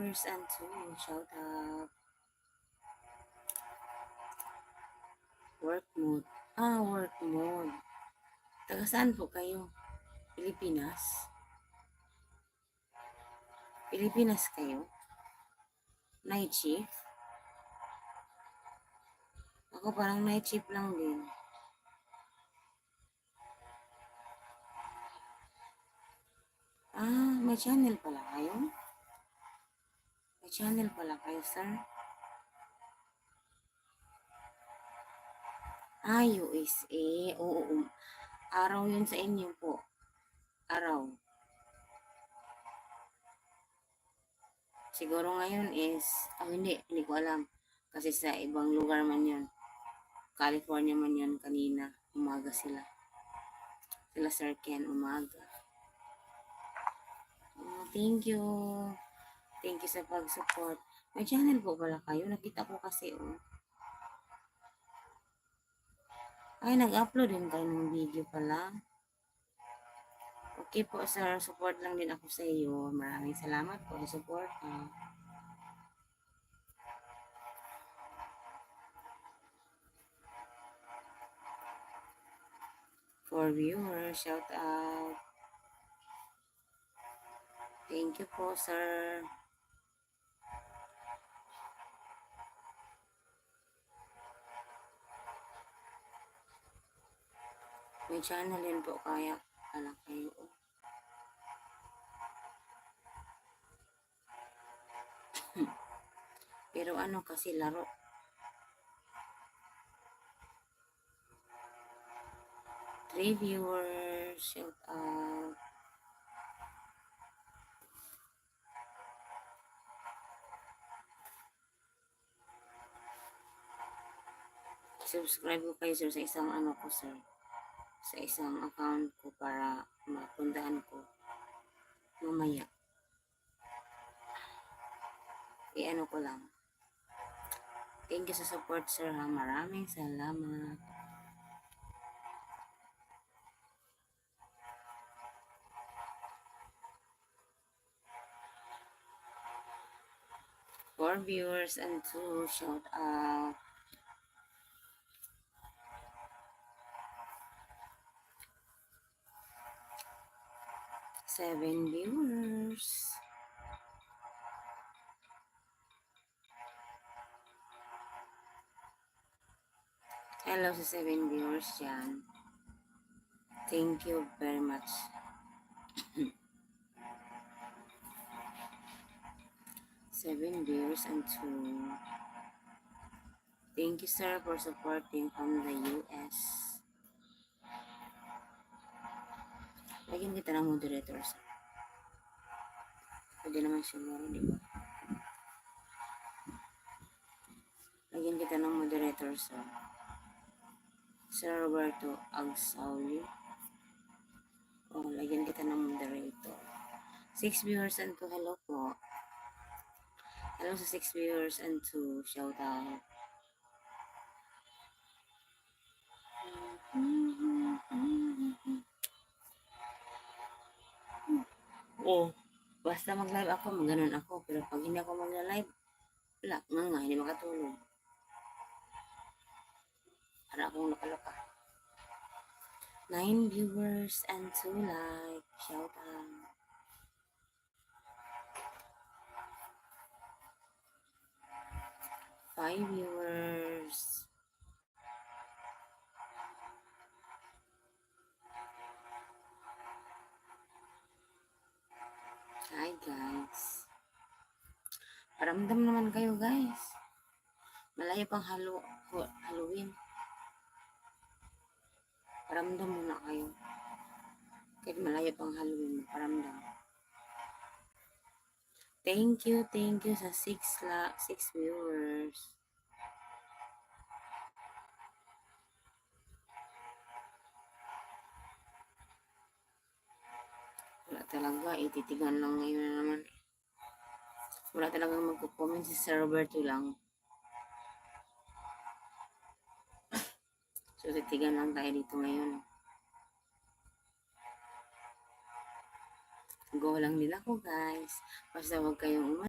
viewers and to shout out. Work mode. Work mode. Taga saan po kayo? Pilipinas? Pilipinas kayo? Night shift? Ako parang night shift lang din. May channel pala kayo? May channel pala kayo, sir? USA. Oo. Araw yun sa inyo po. Araw. Siguro ngayon is, hindi ko alam. Kasi sa ibang lugar man yun. California man yun kanina. Umaga sila. Sila Sir Ken, umaga. Thank you. Thank you sa pag-support. May channel po pala kayo. Nakita ko kasi, Ay, nag-upload din kayo ng video pala. Okay po, sir. Support lang din ako sa iyo. Maraming salamat po sa support. For viewers, shout out. Thank you po, sir. May channel din po kaya pala kayo. Pero ano kasi laro. Three viewers, shout out. Subscribe ko kayo, sir, sa isang ano ko, sir. Sa isang account ko para mapuntahan ko mamaya. I-ano ko lang. Thank you sa support, sir, ha. Maraming salamat. For viewers and to shout out. Seven viewers. Hello sa 7 viewers dyan. Thank you very much. 7 viewers and 2. Thank you, sir, for supporting from the US. Lagyan kita ng moderator, sir. Pwede naman siguro, di ba? Lagyan kita ng moderator, sir. Sir Roberto Agsauli. Lagyan kita ng moderator. 6 viewers and 2. Hello po. Hello sa 6 viewers and 2. Shout out. Basta mag-live ako, maganon ako. Pero pag hindi ako mag-live, wala, hindi makatulog. Para akong nakaloka. 9 viewers and 2 like. Shout out. Five viewers. Hi guys. Paramdam naman kayo guys. Malayo pang Halloween. Paramdam muna kayo. Kahit malayo pang Halloween, paramdam. Thank you sa 6 viewers. Wala talaga, ititigan lang ngayon na naman. Wala talagang magko-comment, si Sir Roberto lang. So, titigan lang tayo dito ngayon. Go lang nila ko guys. Basta huwag kayong